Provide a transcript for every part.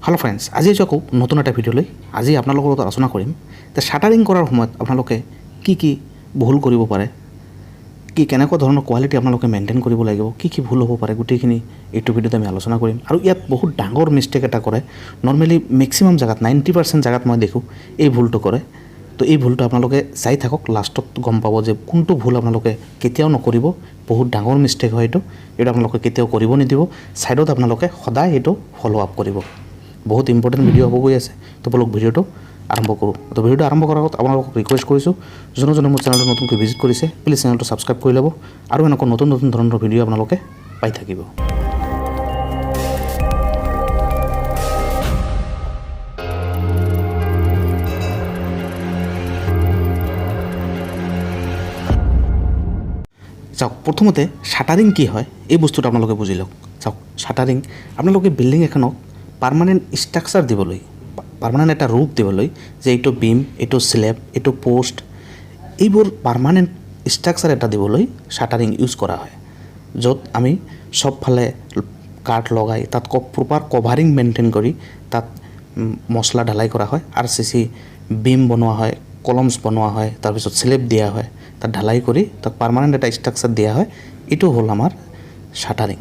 Hello friends, आज আকৌ নতুন এটা ভিডিঅ'লৈ আজি আপোনালোকৰ লগত আলোচনা কৰিম যে শাটাৰিং কৰাৰ সময়ত আপোনালোকে কি ভুল কৰিব পাৰে, কেনেকুৱা ধৰণৰ কোৱালিটি আপোনালোকে মেইনটেইন কৰিব লাগিব, কি ভুল হ'ব পাৰে, গোটেইখিনি এইটো ভিডিঅ'ত আমি আলোচনা কৰিম। আৰু ইয়াত বহুত ডাঙৰ মিষ্টেক এটা কৰে, নৰ্মেলি মেক্সিমাম জাগাত 90% জাগাত মই দেখোঁ এই ভুলটো কৰে। তো এই ভুলটো আপোনালোকে চাই থাকক, লাষ্টত গম পাব যে কোনটো ভুল আপোনালোকে কেতিয়াও নকৰিব। বহুত ডাঙৰ মিষ্টেক হয় এইটো আপোনালোকে কেতিয়াও কৰিব নিদিব। ছাইডত আপোনালোকে সদায় এইটো ফ'ল' আপ কৰিব। বহুত ইম্পৰ্টেণ্ট ভিডিঅ' হ'ব গৈ আছে। তো বলক ভিডিঅ'টো আৰম্ভ কৰোঁ। তো ভিডিঅ'টো আৰম্ভ কৰাৰ আগত আপোনালোকক ৰিকুৱেষ্ট কৰিছোঁ, যোনে মোৰ চেনেলটো নতুনকৈ ভিজিট কৰিছে প্লিজ চেনেলটো ছাবস্ক্ৰাইব কৰি ল'ব আৰু এনেকুৱা নতুন ধৰণৰ ভিডিঅ' আপোনালোকে পাই থাকিব। চাওক, প্ৰথমতে শাটাৰিং কি হয় এই বস্তুটো আপোনালোকে বুজি লওক। চাওক, শাটাৰিং আপোনালোকে বিল্ডিং এখনক পাৰ্মানেণ্ট ষ্ট্ৰাকচাৰ দিবলৈ, পাৰ্মানেণ্ট এটা ৰূপ দিবলৈ, যে এইটো বিম, এইটো স্লেব, এইটো পোষ্ট, এইবোৰ পাৰ্মানেণ্ট ষ্ট্ৰাকচাৰ এটা দিবলৈ শাটাৰিং ইউজ কৰা হয়। য'ত আমি চবফালে কাঠ লগাই তাত প্ৰপাৰ কভাৰিং মেইনটেইন কৰি তাত মছলা ঢালাই কৰা হয়, RCC বিম বনোৱা হয়, কলমছ বনোৱা হয়, তাৰপিছত স্লেব দিয়া হয়, তাত ঢালাই কৰি তাত পাৰ্মানেণ্ট এটা ষ্ট্ৰাকচাৰ দিয়া হয়। এইটো হ'ল আমাৰ শাটাৰিং।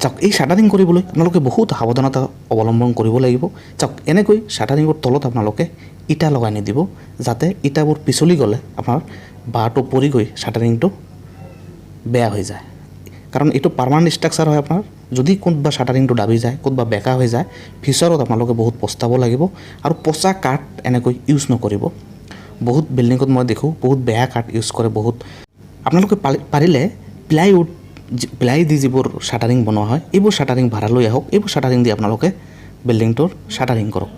চাওক, এই শাটাৰিং কৰিবলৈ আপোনালোকে বহুত সাৱধানতা অৱলম্বন কৰিব লাগিব। চাওক, এনেকৈ শাটাৰিঙৰ তলত আপোনালোকে ইটা লগাই নিদিব, যাতে ইটাবোৰ পিছলি গ'লে আপোনাৰ বাঁহটো পৰি গৈ শাটাৰিংটো বেয়া হৈ যায়। কাৰণ এইটো পাৰ্মানেণ্ট ষ্ট্ৰাকচাৰ হয় আপোনাৰ। যদি ক'তবা শাটাৰিংটো দাবি যায়, ক'তবা বেকা হৈ যায়, ফিউচাৰত আপোনালোকে বহুত পস্তাব লাগিব। আৰু পচা কাঠ এনেকৈ ইউজ নকৰিব। বহুত বিল্ডিঙত মই দেখোঁ বহুত বেয়া কাঠ ইউজ কৰে। বহুত আপোনালোকে পাৰিলে প্লাই দি যিবোৰ শাটাৰিং বনোৱা হয়, এইবোৰ শাটাৰিং ভাড়া লৈ আহক। এইবোৰ শাটাৰিং দি আপোনালোকে বিল্ডিংটোৰ শাটাৰিং কৰক।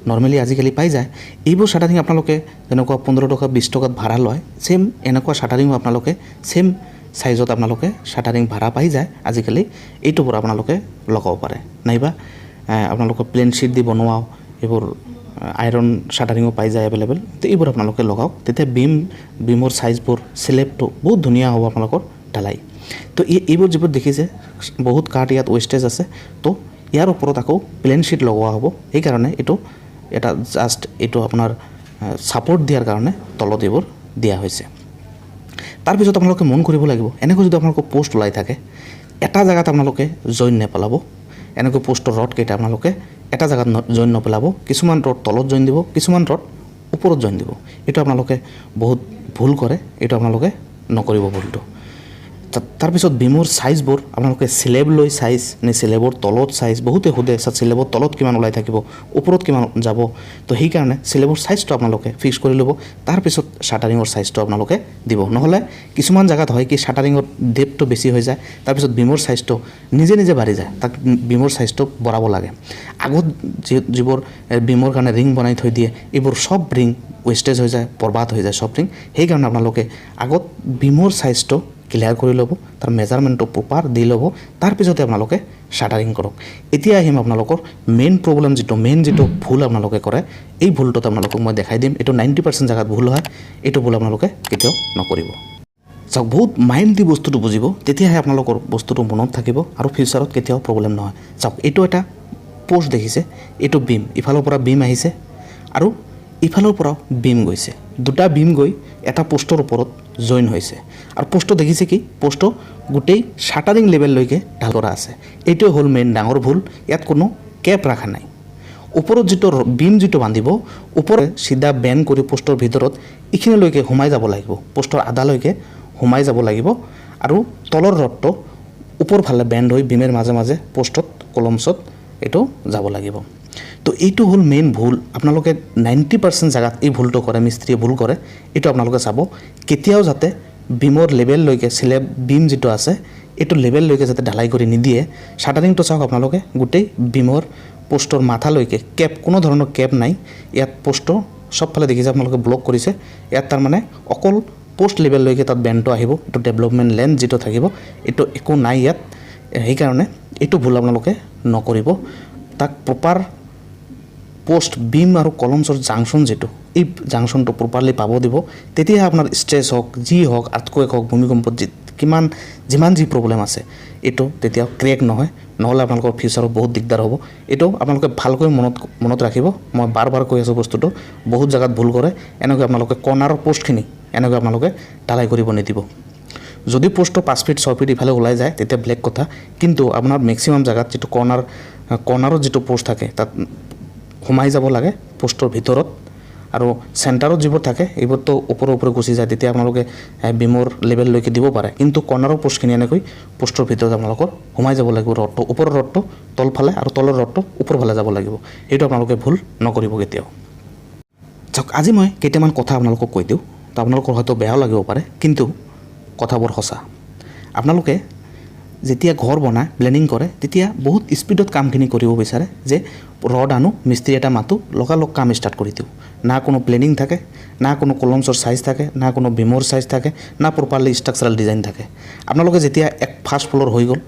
নৰ্মেলি আজিকালি পাই যায় এইবোৰ শাটাৰিং। আপোনালোকে যেনেকুৱা 15 টকা 20 টকাত ভাড়া লয়, ছেম এনেকুৱা শাটাৰিঙো আপোনালোকে ছেম চাইজত আপোনালোকে শাটাৰিং ভাড়া পাই যায় আজিকালি। এইটোৰ পৰা আপোনালোকে লগাব পাৰে। নাইবা আপোনালোকে প্লেন শ্বীট দি বনোৱাও এইবোৰ আইৰণ শাটাৰিঙো পাই যায় এভেইলেবল। তো এইবোৰ আপোনালোকে লগাওক, তেতিয়া বিমৰ চাইজবোৰ স্লেবটো বহুত ধুনীয়া হ'ব আপোনালোকৰ ঢালাই। তো এইবোৰ যিবোৰ দেখিছে বহুত কাঠ ইয়াত ৱেষ্টেজ আছে। তো ইয়াৰ ওপৰত আকৌ প্লেন শ্বীট লগোৱা হ'ব। সেইকাৰণে এইটো এটা জাষ্ট এইটো আপোনাৰ ছাপৰ্ট দিয়াৰ কাৰণে তলত এইবোৰ দিয়া হৈছে। তাৰপিছত আপোনালোকে মন কৰিব লাগিব, এনেকৈ যদি আপোনালোকৰ পোষ্ট ওলাই থাকে, এটা জেগাত আপোনালোকে জইন নেপেলাব। এনেকৈ পোষ্টৰ ৰডকেইটা আপোনালোকে এটা জেগাত জইন নপেলাব। কিছুমান ৰড তলত জইন দিব, কিছুমান ৰড ওপৰত জইন দিব। এইটো আপোনালোকে বহুত ভুল কৰে, এইটো আপোনালোকে নকৰিব ভুলটো। তাৰপিছত বিমৰ চাইজবোৰ আপোনালোকে স্লেব লৈ চাইজ নে স্লেবৰ তলত চাইজ, বহুতে সোধে স্লেবৰ তলত কিমান ওলাই থাকিব, ওপৰত কিমান যাব। তো সেইকাৰণে স্লেবৰ চাইজটো আপোনালোকে ফিক্স কৰি ল'ব। তাৰপিছত শাটাৰিঙৰ চাইজটো আপোনালোকে দিব। নহ'লে কিছুমান জেগাত হয় কি শাটাৰিঙৰ ডেপটো বেছি হৈ যায়, তাৰপিছত বিমৰ চাইজটো নিজে বাঢ়ি যায়। তাক বিমৰ চাইজটো বঢ়াব লাগে। আগত যিবোৰ বিমৰ কাৰণে ৰিং বনাই থৈ দিয়ে, এইবোৰ চব ৰিং ৱেষ্টেজ হৈ যায়, বৰবাদ হৈ যায় চব ৰিং। সেইকাৰণে আপোনালোকে আগত বিমৰ চাইজটো ক্লিয়াৰ কৰি ল'ব, তাৰ মেজাৰমেণ্টটো প্ৰপাৰ দি ল'ব। তাৰপিছতে আপোনালোকে শাটাৰিং কৰক। এতিয়া আহিম আপোনালোকৰ মেইন প্ৰব্লেম, যিটো ভুল আপোনালোকে কৰে। এই ভুলটোত আপোনালোকক মই দেখাই দিম। এইটো 90% জেগাত ভুল হয়। এইটো ভুল আপোনালোকে কেতিয়াও নকৰিব। চাওক, বহুত মাইণ্ড দি বস্তুটো বুজিব, তেতিয়াহে আপোনালোকৰ বস্তুটো মনত থাকিব আৰু ফিউচাৰত কেতিয়াও প্ৰব্লেম নহয়। চাওক, এইটো এটা পোষ্ট দেখিছে, এইটো বিম, ইফালৰ পৰা বিম আহিছে আৰু ইফালৰ পৰাও বিম গৈছে। দুটা বিম গৈ এটা পোষ্টৰ ওপৰত জইন হৈছে। আৰু পোষ্টটো দেখিছে কি, পোষ্টটো গোটেই শাটাৰিং লেভেললৈকে ঢাল কৰা আছে। এইটোৱে হ'ল মেইন ডাঙৰ ভুল। ইয়াত কোনো কেপ ৰখা নাই। ওপৰত বিম বান্ধিব, ওপৰত চিধা বেণ্ড কৰি পোষ্টৰ ভিতৰত এইখিনিলৈকে সোমাই যাব লাগিব, পোষ্টৰ আধালৈকে সোমাই যাব লাগিব। আৰু তলৰ ৰডটো ওপৰ ফালে বেণ্ড হৈ বিমেৰ মাজে পোষ্টত কলমছত এইটো যাব লাগিব। তো এইটো হ'ল মেইন ভুল। আপোনালোকে 90% জেগাত এই ভুলটো কৰে, মিস্ত্ৰীয়ে ভুল কৰে। এইটো আপোনালোকে চাব, কেতিয়াও যাতে বিমৰ লেভেললৈকে স্লেব বিম যিটো আছে এইটো লেভেললৈকে যাতে ঢালাই কৰি নিদিয়ে। শাটাৰিংটো চাওক আপোনালোকে, গোটেই বিমৰ পোষ্টৰ মাথালৈকে কেপ, কোনো ধৰণৰ কেপ নাই। ইয়াত পোষ্টটো চবফালে দেখিছে আপোনালোকে ব্লক কৰিছে। ইয়াত তাৰমানে অকল পোষ্ট লেভেললৈকে তাত বেণ্ডটো আহিব। এইটো ডেভেলপমেণ্ট লেন্থ যিটো থাকিব, এইটো একো নাই ইয়াত। সেইকাৰণে এইটো ভুল আপোনালোকে নকৰিব। তাক প্ৰপাৰ পোষ্ট বিম আৰু কলমছৰ জাংচন যিটো, এই জাংচনটো প্ৰপাৰলি পাব দিব। তেতিয়াহে আপোনাৰ ষ্ট্ৰেছ হওক, যি হওক, আৰ্থকুৱেক হওক, ভূমিকম্পত যিমান যি প্ৰব্লেম আছে এইটো তেতিয়া ক্ৰেক নহয়, নহ'লে আপোনালোকৰ ফিউচাৰত বহুত দিগদাৰ হ'ব। এইটো আপোনালোকে ভালকৈ মনত ৰাখিব। মই বাৰ কৈ আছোঁ বস্তুটো, বহুত জেগাত ভুল কৰে। এনেকৈ আপোনালোকে কৰ্নাৰৰ পষ্টখিনি এনেকৈ আপোনালোকে ঢালাই কৰিব নিদিব। যদি পষ্টটো 5 ফিট 6 ফিট ইফালে ওলাই যায় তেতিয়া ব্লেক কথা, কিন্তু আপোনাৰ মেক্সিমাম জেগাত যিটো কৰ্নাৰত যিটো পষ্ট থাকে তাত সোমাই যাব লাগে পষ্টৰ ভিতৰত, আৰু চেণ্টাৰত যিবোৰ থাকে এইবোৰতো ওপৰে গুচি যায়, তেতিয়া আপোনালোকে বিমৰ লেভেললৈকে দিব পাৰে। কিন্তু কৰ্নাৰৰ পষ্টখিনি এনেকৈ পষ্টৰ ভিতৰত আপোনালোকৰ সোমাই যাব লাগিব। ৰডটো ওপৰৰ ৰডটো তলফালে আৰু তলৰ ৰডটো ওপৰফালে যাব লাগিব। এইটো আপোনালোকে ভুল নকৰিব কেতিয়াও। চাওক, আজি মই কেইটামান কথা আপোনালোকক কৈ দিওঁ, তো আপোনালোকৰ হয়তো বেয়াও লাগিব পাৰে, কিন্তু কথাবোৰ সঁচা। আপোনালোকে যেতিয়া ঘৰ বনায়, প্লেনিং কৰে, তেতিয়া বহুত স্পীডত কামখিনি কৰিব বিচাৰে, যে ৰড আনো, মিস্ত্ৰী এটা মাতো, লগালগ কাম ষ্টাৰ্ট কৰি দিওঁ। না কোনো প্লেনিং থাকে, না কোনো কলমছৰ চাইজ থাকে, না কোনো বিমৰ চাইজ থাকে, না প্ৰপাৰলি ষ্ট্ৰাকচাৰেল ডিজাইন থাকে। আপোনালোকে যেতিয়া ফাৰ্ষ্ট ফ্ল'ৰ হৈ গ'ল,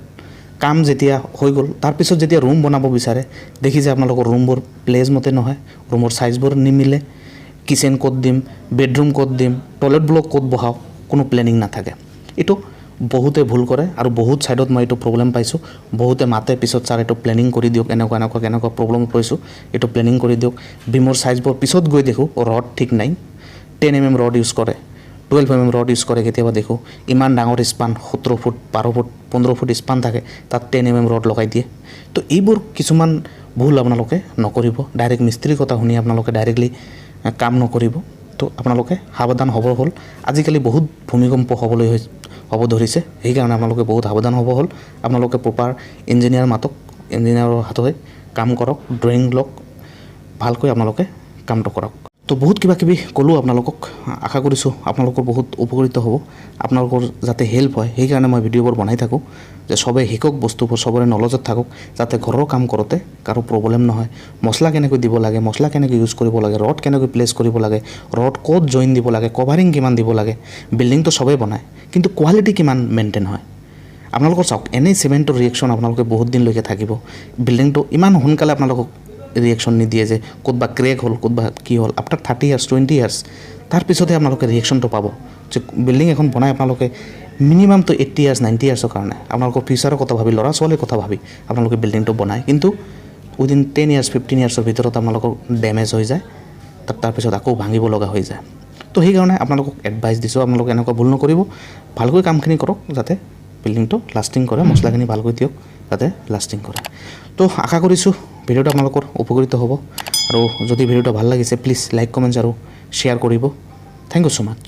কাম যেতিয়া হৈ গ'ল, তাৰপিছত যেতিয়া ৰুম বনাব বিচাৰে, দেখি যে আপোনালোকৰ ৰুমবোৰ প্লেচ মতে নহয়, ৰুমৰ চাইজবোৰ নিমিলে, কিচেন ক'ত দিম, বেডৰুম ক'ত দিম, টয়লেট ব্লক ক'ত বহাওঁ, কোনো প্লেনিং নাথাকে। এইটো বহুতে ভুল কৰে, আৰু বহুত ছাইডত মই এইটো প্ৰব্লেম পাইছোঁ। বহুতে মাতে পিছত ছাৰ এইটো প্লেনিং কৰি দিয়ক, এনেকুৱা প্ৰব্লেম পাইছোঁ, এইটো প্লেনিং কৰি দিয়ক। বিমৰ চাইজবোৰ পিছত গৈ দেখোঁ ৰড ঠিক নাই, 10 mm ৰড ইউজ কৰে, 12 mm ৰড ইউজ কৰে। কেতিয়াবা দেখোঁ ইমান ডাঙৰ span, 17 foot 12 foot 15 foot span থাকে, তাত 10 mm ৰড লগাই দিয়ে। তো এইবোৰ কিছুমান ভুল আপোনালোকে নকৰিব। ডাইৰেক্ট মিস্ত্ৰীৰ কথা শুনি আপোনালোকে ডাইৰেক্টলি কাম নকৰিব। তো আপোনালোকে সাৱধান হ'ব হ'ল। আজিকালি বহুত ভূমিকম্প হ'ব ধৰিছে, সেইকাৰণে আপোনালোকে বহুত সাৱধান হ'ব হ'ল। আপোনালোকে প্ৰপাৰ ইঞ্জিনিয়াৰ মাতক, ইঞ্জিনিয়াৰৰ হাততে কাম কৰক, ড্ৰয়িং লওক, ভালকৈ আপোনালোকে কামটো কৰক। তো বহুত কিবাকিবি ক'লোঁ আপোনালোকক। আশা কৰিছোঁ আপোনালোকৰ বহুত উপকৃত হ'ব, আপোনালোকৰ যাতে হেল্প হয়, সেইকাৰণে মই ভিডিঅ'বোৰ বনাই থাকোঁ, যে চবেই শিকক বস্তুবোৰ, চবৰে নলেজত থাকক, যাতে ঘৰৰ কাম কৰোঁতে কাৰো প্ৰব্লেম নহয়। মছলা কেনেকৈ দিব লাগে, মছলা কেনেকৈ ইউজ কৰিব লাগে, ৰড কেনেকৈ প্লেচ কৰিব লাগে, ৰড ক'ত জইন দিব লাগে, কভাৰিং কিমান দিব লাগে। বিল্ডিংটো চবেই বনায়, কিন্তু কোৱালিটি কিমান মেইনটেইন হয়। আপোনালোকৰ চাওক, এনেই চিমেণ্টৰ ৰিয়েকশ্যন আপোনালোকে বহুত দিনলৈকে থাকিব, বিল্ডিংটো ইমান সোনকালে আপোনালোকক ৰিয়েকশ্যন নিদিয়ে যে ক'তবা ক্ৰেক হ'ল, ক'তবা কি হ'ল। আফটাৰ 30 years 20 years তাৰপিছতহে আপোনালোকে ৰিয়েকশ্যনটো পাব, যে বিল্ডিং এখন বনাই আপোনালোকে মিনিমামটো 80 years 90 yearsৰ কাৰণে আপোনালোকৰ ফিউচাৰৰ কথা ভাবি, ল'ৰা ছোৱালীৰ কথা ভাবি আপোনালোকে বিল্ডিংটো বনায়। কিন্তু উইদিন 10 years 15 yearsৰ ভিতৰত আপোনালোকৰ ডেমেজ হৈ যায়, তাৰপিছত আকৌ ভাঙিব লগা হৈ যায়। তো সেইকাৰণে আপোনালোকক এডভাইচ দিছোঁ, আপোনালোকে এনেকুৱা ভুল নকৰিব, ভালকৈ কামখিনি কৰক, যাতে বিল্ডিংটো লাষ্টিং কৰে, মছলাখিনি ভালকৈ দিয়ক, যাতে লাষ্টিং কৰে। তো আশা কৰিছোঁ ভিডিঅ'টো আপোনালোকৰ উপকৃত হ'ব, আৰু যদি ভিডিঅ'টো ভাল লাগিছে প্লিজ লাইক কমেণ্টছ আৰু শ্বেয়াৰ কৰিব। Thank you so' much.